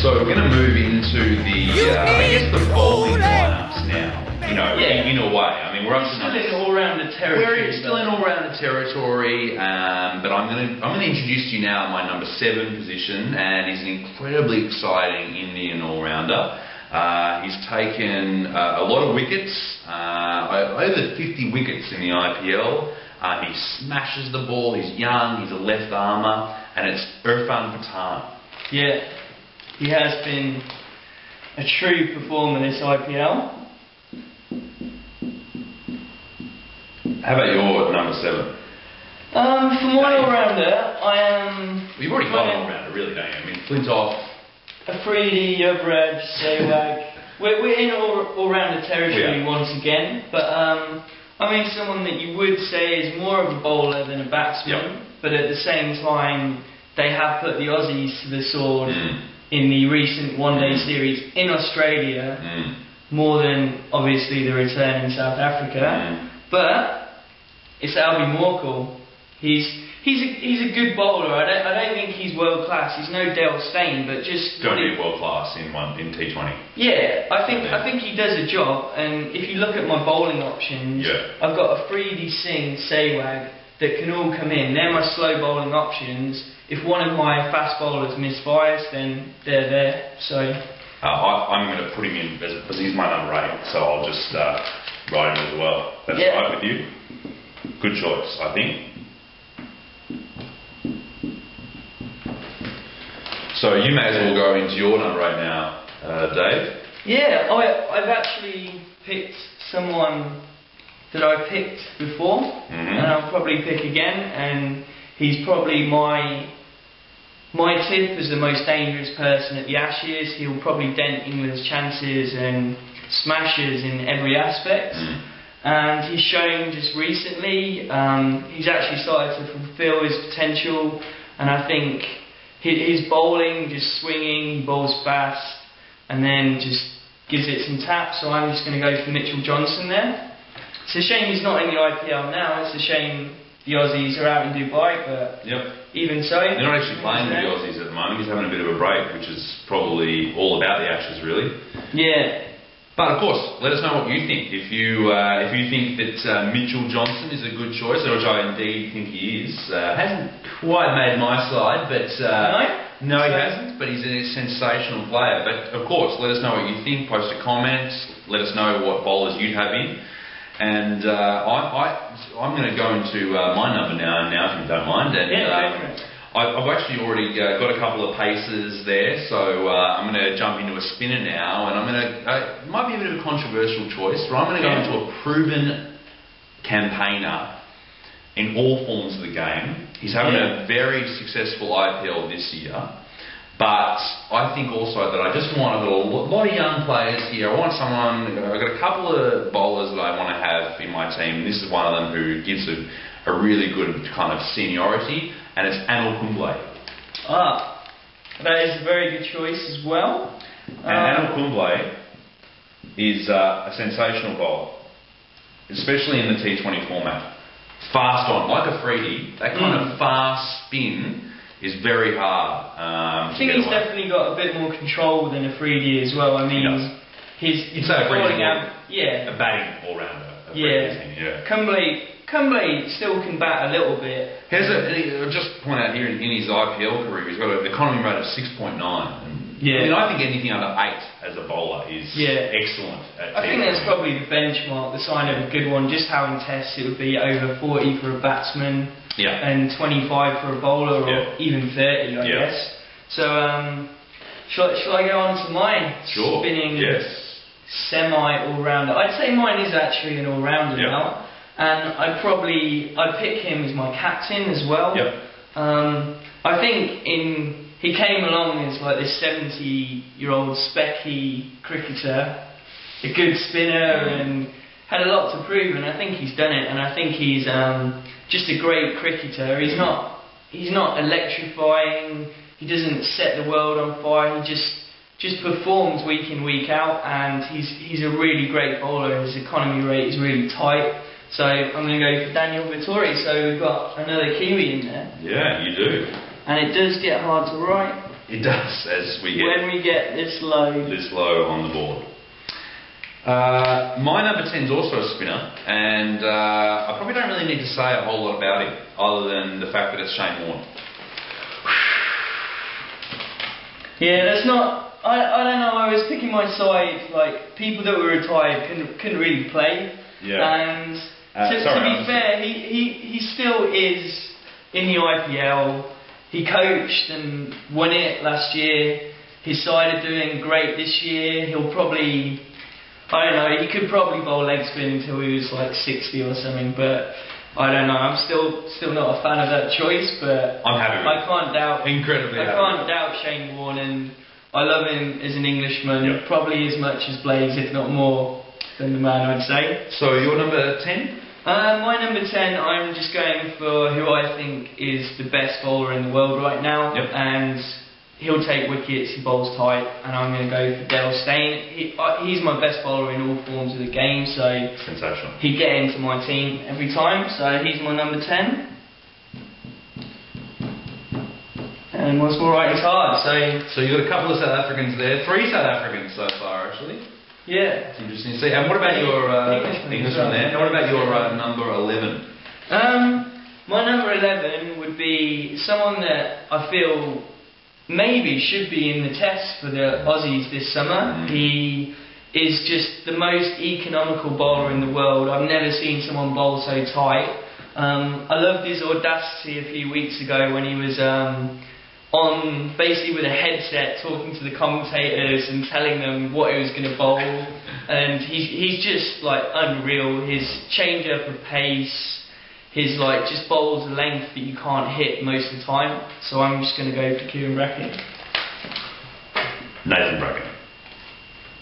So we're going to move into the, I guess the bowling lineups now. You know, in a way. I mean, we're still in all-rounder territory. We're still in all-rounder territory, but I'm going to introduce you now my number 7 position, and he's an incredibly exciting Indian all-rounder. He's taken a lot of wickets, over 50 wickets in the IPL. He smashes the ball. He's young. He's a left armer, and it's Irfan Pathan. Yeah, he has been a true performer this IPL. How about your number 7? For my all-rounder, I am... You've already got an all-rounder, really, don't you? I mean, Flintoff... Afridi, Gibbs, Sehwag. We're in all-rounder territory once again, but I mean someone that you would say is more of a bowler than a batsman, but at the same time they have put the Aussies to the sword in the recent one-day series in Australia, more than obviously the return in South Africa. But it's Albie Morkel. He's a good bowler. I don't think he's world class. He's no Dale Steyn, but just don't be world class in T20. Yeah, I think he does a job. And if you look at my bowling options, I've got Afridi, Singh, Sehwag that can all come in. They're my slow bowling options. If one of my fast bowlers misfires, then they're there. So I'm going to put him in because he's my number 8. So I'll just write him as well. That's right with you. Good choice, I think. So you may as well go into your number 8 now, Dave. Yeah, I've actually picked someone that I picked before, and I'll probably pick again, and he's probably my tip as the most dangerous person at the Ashes. He'll probably dent England's chances and smashes in every aspect. And he's shown just recently, he's actually started to fulfil his potential, and I think his bowling, just swinging, he bowls fast, and then just gives it some taps, so I'm just going to go for Mitchell Johnson there. It's a shame he's not in the IPL now, it's a shame the Aussies are out in Dubai, but even so... They're not actually playing with the Aussies at the moment, he's having a bit of a break, which is probably all about the Ashes, really. Yeah. But of course, let us know what you think. If you think that Mitchell Johnson is a good choice, which I indeed think he is, hasn't quite made my side, but no, he hasn't. But he's a sensational player. But of course, let us know what you think. Post a comment. Let us know what bowlers you'd have in. And I'm going to go into my number now, if you don't mind. And I've actually already got a couple of paces there, so I'm going to jump into a spinner now, and I'm going to, it might be a bit of a controversial choice, but I'm going to go into a proven campaigner in all forms of the game. He's having a very successful IPL this year, but I think also that I just want, I've got a lot of young players here. I want someone, I've got a couple of bowlers that I want to have in my team. This is one of them who gives a really good kind of seniority, and it's Anil Kumble. That is a very good choice as well. And Anil Kumble is a sensational bowler, especially in the T20 format. Fast on, like Afridi, that kind of fast spin is very hard. I think he's definitely got a bit more control than Afridi as well. I mean, he's falling out. Yeah, a batting all-rounder. Kumble still can bat a little bit. I'll just point out here in his IPL career, he's got an economy rate of 6.9. I mean, I think anything under 8 as a bowler is excellent. I think that's probably the benchmark, the sign of a good one, just how in tests it would be over 40 for a batsman and 25 for a bowler, or even 30, I guess. So, shall I go on to mine? Sure. Spinning semi-all-rounder. I'd say mine is actually an all-rounder now. And I'd pick him as my captain as well. I think he came along as like this 70-year-old specky cricketer, a good spinner, and had a lot to prove. And I think he's done it. And I think he's just a great cricketer. He's not electrifying. He doesn't set the world on fire. He just just performs week in, week out, and he's a really great bowler. His economy rate is really tight. So I'm going to go for Daniel Vettori. So we've got another Kiwi in there. Yeah, you do. And it does get hard to write. It does, as we get... When we get this low. This low on the board. My number 10 is also a spinner, and I probably don't really need to say a whole lot about him, other than the fact that it's Shane Warne. Yeah, that's not... I don't know, I was picking my side, like, people that were retired couldn't really play. Yeah. And to be fair, he still is in the IPL. He coached and won it last year. His side are doing great this year. He'll probably... I don't know, he could probably bowl leg spin until he was like 60 or something, but I don't know, I'm still not a fan of that choice, but I'm happy with I can't doubt... Incredibly happy. I can't doubt Shane Warne, and I love him as an Englishman, probably as much as Blaise, if not more than the man, I'd say. So your number 10? My number 10, I'm just going for who I think is the best bowler in the world right now, and he'll take wickets, he bowls tight, and I'm going to go for Dale Steyn. He's my best bowler in all forms of the game, so sensational. He'd get into my team every time, so he's my number 10. And what's more right is hard, so you've got a couple of South Africans there, 3 South Africans so far actually. Yeah. It's interesting to see. And what about your Englishman there? And what about your number 11? My number 11 would be someone that I feel maybe should be in the test for the Aussies this summer. He is just the most economical bowler in the world. I've never seen someone bowl so tight. I loved his audacity a few weeks ago when he was on basically with a headset talking to the commentators and telling them what he was going to bowl, and he's just like unreal. His change up of pace, his like just bowls a length that you can't hit most of the time. So I'm just going to go for Kieran Bracken. Nathan Bracken.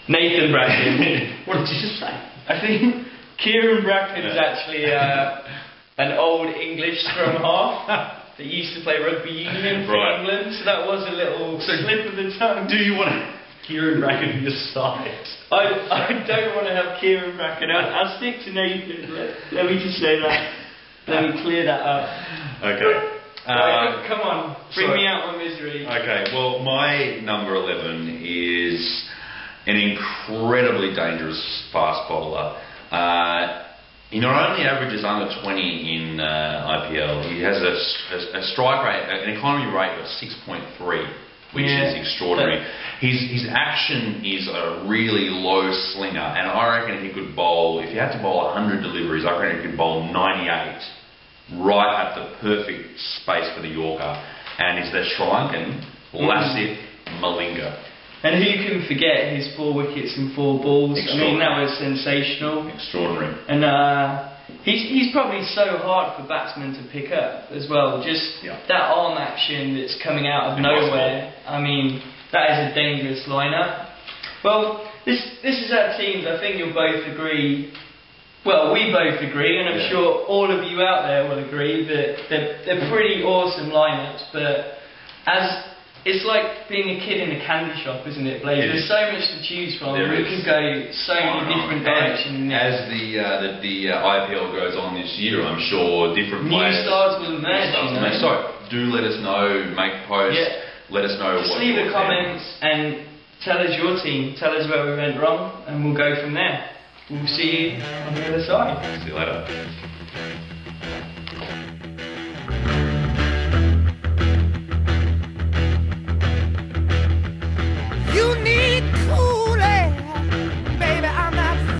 Nathan Bracken. What did you just say? I think Kieran Bracken is actually an old English scrum half that used to play rugby union for England, so that was a little slip of the tongue. Do you want to Kieran Bracken in your side? I don't want to have Kieran Bracken. I'll stick to Nathan. Let me just say that. Let me clear that up. Okay. Come on, bring me out my misery. Okay, well, my number 11 is an incredibly dangerous fast bowler. He not only averages under 20 in IPL, he has a strike rate, an economy rate of 6.3, which is extraordinary. His action is a really low slinger, and I reckon he could bowl, if you had to bowl 100 deliveries, I reckon he could bowl 98 right at the perfect space for the Yorker. And he's the Sri Lankan Lasith Malinga. And who can forget his 4 wickets and 4 balls? I mean, that was sensational. Extraordinary. And he's probably so hard for batsmen to pick up as well. Just that arm action that's coming out of nowhere. I mean, that is a dangerous lineup. Well, this is our teams. I think you'll both agree. Well, we both agree, and I'm sure all of you out there will agree that they're pretty awesome lineups. But it's like being a kid in a candy shop, isn't it, Blaise? There's so much to choose from. You can go so many different directions. As the IPL goes on this year, I'm sure different players... New stars will emerge. So, do let us know, make posts, let us know just leave the comments and tell us your team, tell us where we went wrong, and we'll go from there. We'll see you on the other side. See you later.